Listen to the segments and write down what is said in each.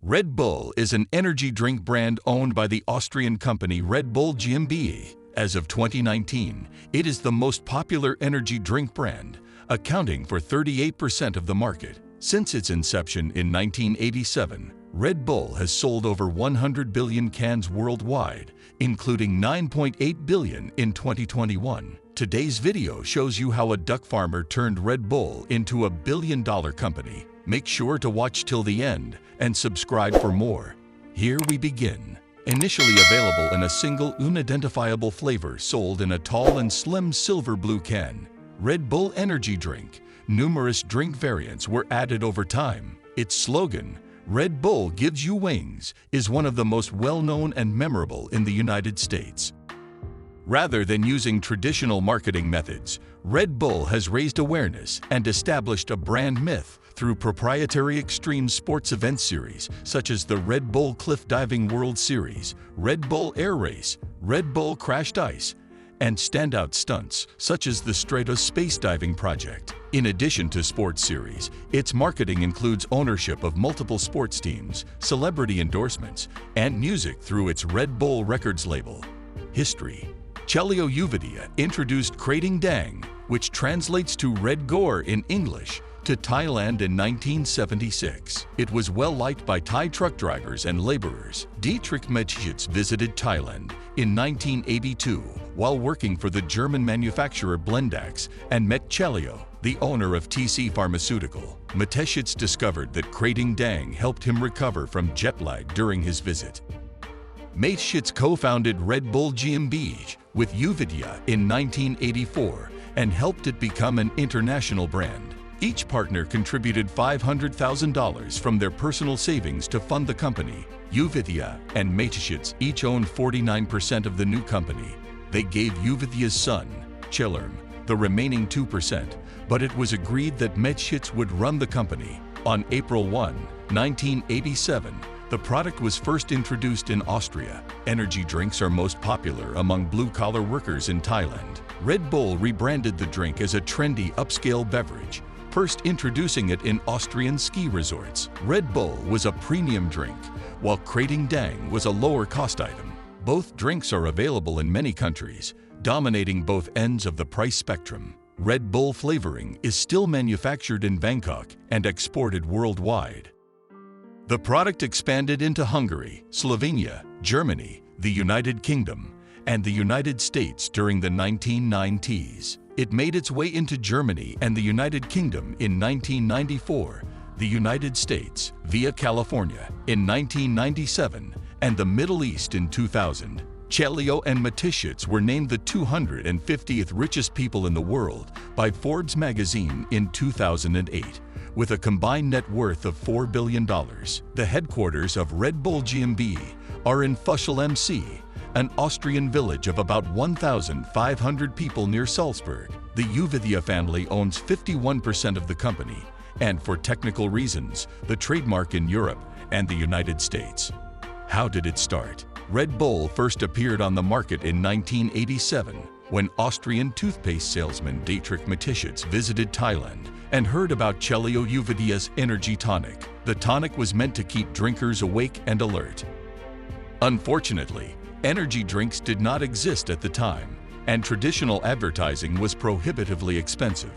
Red Bull is an energy drink brand owned by the Austrian company Red Bull GmbH. As of 2019, it is the most popular energy drink brand, accounting for 38% of the market. Since its inception in 1987, Red Bull has sold over 100 billion cans worldwide, including 9.8 billion in 2021. Today's video shows you how a duck farmer turned Red Bull into a billion-dollar company. Make sure to watch till the end and subscribe for more. Here we begin. Initially available in a single unidentifiable flavor sold in a tall and slim silver blue can, Red Bull Energy Drink. Numerous drink variants were added over time. Its slogan, "Red Bull gives you wings," is one of the most well-known and memorable in the United States. Rather than using traditional marketing methods, Red Bull has raised awareness and established a brand myth through proprietary extreme sports event series such as the Red Bull Cliff Diving World Series, Red Bull Air Race, Red Bull Crashed Ice, and standout stunts such as the Stratos Space Diving Project. In addition to sports series, its marketing includes ownership of multiple sports teams, celebrity endorsements, and music through its Red Bull Records label. History. Chelio Uvidea introduced Krating Dang, which translates to Red Gore in English, to Thailand in 1976. It was well liked by Thai truck drivers and laborers. Dietrich Mateschitz visited Thailand in 1982 while working for the German manufacturer Blendax and met Chelio, the owner of TC Pharmaceutical. Mateschitz discovered that Krating Dang helped him recover from jet lag during his visit. Mateschitz co-founded Red Bull GmbH with Uvidea in 1984 and helped it become an international brand. Each partner contributed $500,000 from their personal savings to fund the company. Uvidea and Mateschitz each owned 49% of the new company. They gave Uvidea's son, Chellerm, the remaining 2%, but it was agreed that Mateschitz would run the company. On April 1, 1987, the product was first introduced in Austria. Energy drinks are most popular among blue-collar workers in Thailand. Red Bull rebranded the drink as a trendy upscale beverage, first introducing it in Austrian ski resorts. Red Bull was a premium drink, while Krating Dang was a lower-cost item. Both drinks are available in many countries, dominating both ends of the price spectrum. Red Bull flavoring is still manufactured in Bangkok and exported worldwide. The product expanded into Hungary, Slovenia, Germany, the United Kingdom, and the United States during the 1990s. It made its way into Germany and the United Kingdom in 1994, the United States via California in 1997, and the Middle East in 2000. Chelio and Mateschitz were named the 250th richest people in the world by Forbes magazine in 2008. With a combined net worth of $4 billion. The headquarters of Red Bull GmbH are in Fuschel am See, an Austrian village of about 1,500 people near Salzburg. The Uvidea family owns 51% of the company, and for technical reasons, the trademark in Europe and the United States. How did it start? Red Bull first appeared on the market in 1987 when Austrian toothpaste salesman Dietrich Mateschitz visited Thailand and heard about Chelio Uvidea's energy tonic. The tonic was meant to keep drinkers awake and alert. Unfortunately, energy drinks did not exist at the time, and traditional advertising was prohibitively expensive.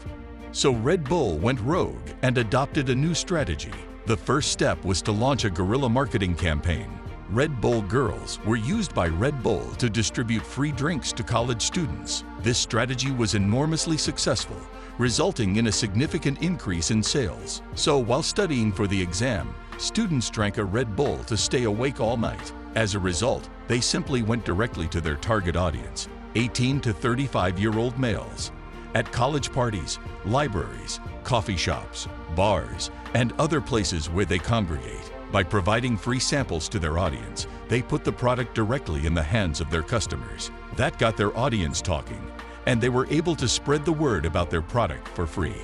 So Red Bull went rogue and adopted a new strategy. The first step was to launch a guerrilla marketing campaign. Red Bull Girls were used by Red Bull to distribute free drinks to college students. This strategy was enormously successful, resulting in a significant increase in sales. So while studying for the exam, students drank a Red Bull to stay awake all night. As a result, they simply went directly to their target audience, 18 to 35-year-old males. At college parties, libraries, coffee shops, bars, and other places where they congregate. By providing free samples to their audience, they put the product directly in the hands of their customers. That got their audience talking, and they were able to spread the word about their product for free.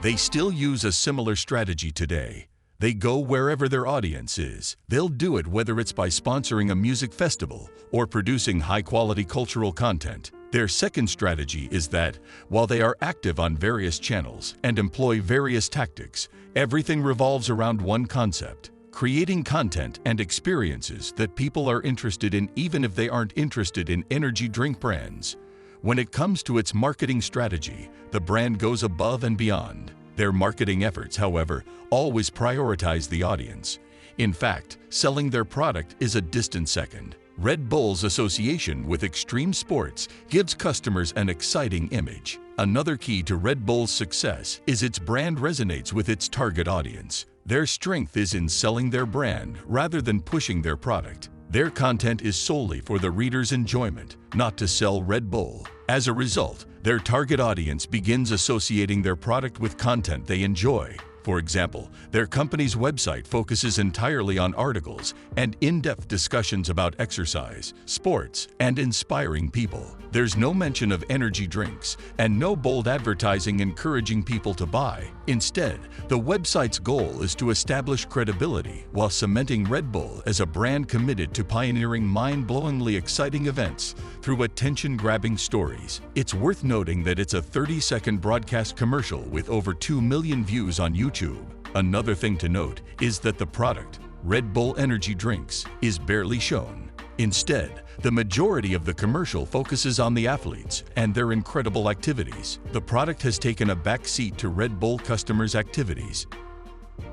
They still use a similar strategy today. They go wherever their audience is. They'll do it whether it's by sponsoring a music festival or producing high-quality cultural content. Their second strategy is that, while they are active on various channels and employ various tactics, everything revolves around one concept: creating content and experiences that people are interested in even if they aren't interested in energy drink brands. When it comes to its marketing strategy, the brand goes above and beyond. Their marketing efforts, however, always prioritize the audience. In fact, selling their product is a distant second. Red Bull's association with extreme sports gives customers an exciting image. Another key to Red Bull's success is its brand resonates with its target audience. Their strength is in selling their brand rather than pushing their product. Their content is solely for the reader's enjoyment, not to sell Red Bull. As a result, their target audience begins associating their product with content they enjoy. For example, their company's website focuses entirely on articles and in-depth discussions about exercise, sports, and inspiring people. There's no mention of energy drinks and no bold advertising encouraging people to buy. Instead, the website's goal is to establish credibility while cementing Red Bull as a brand committed to pioneering mind-blowingly exciting events through attention-grabbing stories. It's worth noting that it's a 30-second broadcast commercial with over 2 million views on YouTube. Another thing to note is that the product, Red Bull Energy Drinks, is barely shown. Instead, the majority of the commercial focuses on the athletes and their incredible activities. The product has taken a back seat to Red Bull customers' activities.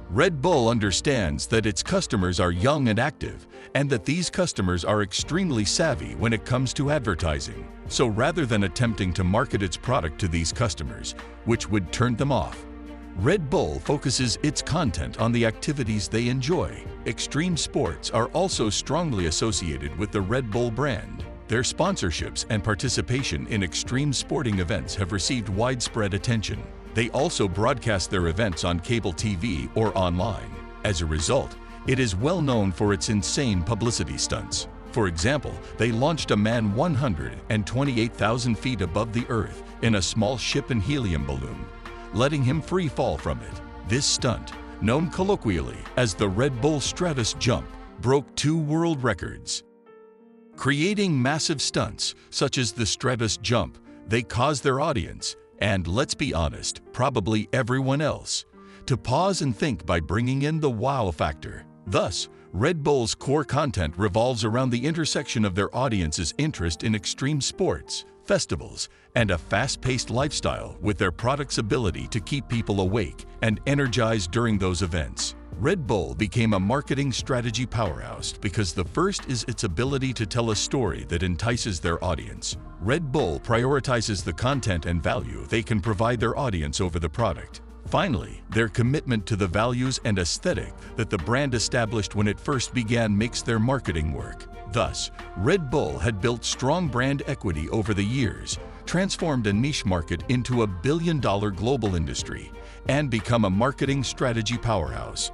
Red Bull understands that its customers are young and active, and that these customers are extremely savvy when it comes to advertising. So rather than attempting to market its product to these customers, which would turn them off, Red Bull focuses its content on the activities they enjoy. Extreme sports are also strongly associated with the Red Bull brand. Their sponsorships and participation in extreme sporting events have received widespread attention. They also broadcast their events on cable TV or online. As a result, it is well known for its insane publicity stunts. For example, they launched a man 128,000 feet above the Earth in a small ship and helium balloon, letting him free fall from it. This stunt, known colloquially as the Red Bull Stratus Jump, broke 2 world records. Creating massive stunts, such as the Stratus Jump, they cause their audience, and let's be honest, probably everyone else, to pause and think by bringing in the wow factor. Thus, Red Bull's core content revolves around the intersection of their audience's interest in extreme sports, festivals, and a fast-paced lifestyle with their product's ability to keep people awake and energized during those events. Red Bull became a marketing strategy powerhouse because the first is its ability to tell a story that entices their audience. Red Bull prioritizes the content and value they can provide their audience over the product. Finally, their commitment to the values and aesthetic that the brand established when it first began makes their marketing work. Thus, Red Bull had built strong brand equity over the years, transformed a niche market into a billion-dollar global industry, and become a marketing strategy powerhouse.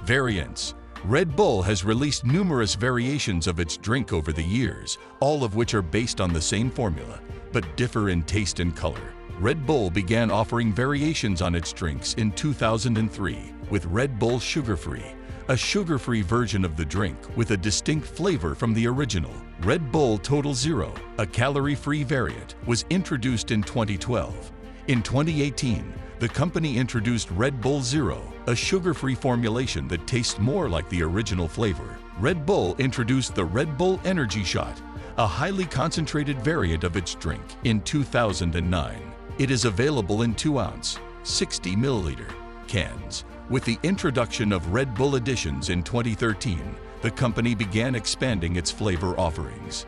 Variants. Red Bull has released numerous variations of its drink over the years, all of which are based on the same formula, but differ in taste and color. Red Bull began offering variations on its drinks in 2003 with Red Bull Sugar-Free, a sugar-free version of the drink with a distinct flavor from the original. Red Bull Total Zero, a calorie-free variant, was introduced in 2012. In 2018, the company introduced Red Bull Zero, a sugar-free formulation that tastes more like the original flavor. Red Bull introduced the Red Bull Energy Shot, a highly concentrated variant of its drink, in 2009. It is available in 2-ounce, 60 milliliter cans. With the introduction of Red Bull Editions in 2013, the company began expanding its flavor offerings.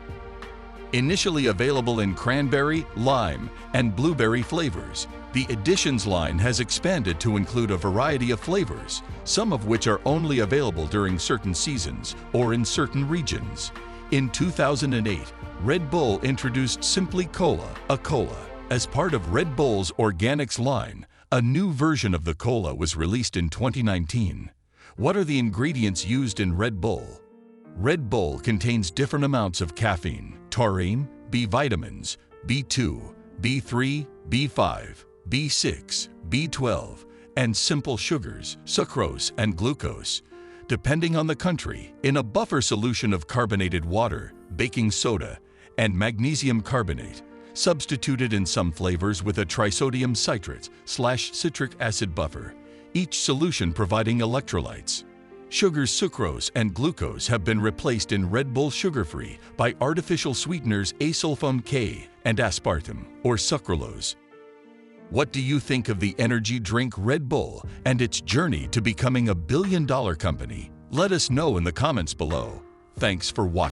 Initially available in cranberry, lime, and blueberry flavors, the Editions line has expanded to include a variety of flavors, some of which are only available during certain seasons or in certain regions. In 2008, Red Bull introduced Simply Cola, a cola. As part of Red Bull's Organics line, a new version of the cola was released in 2019. What are the ingredients used in Red Bull? Red Bull contains different amounts of caffeine, taurine, B vitamins, B2, B3, B5, B6, B12, and simple sugars, sucrose and glucose. Depending on the country, in a buffer solution of carbonated water, baking soda, and magnesium carbonate, substituted in some flavors with a trisodium citrate/citric acid buffer, each solution providing electrolytes. Sugars sucrose and glucose have been replaced in Red Bull sugar-free by artificial sweeteners asulfame K and aspartame, or sucralose. What do you think of the energy drink Red Bull and its journey to becoming a billion-dollar company? Let us know in the comments below. Thanks for watching.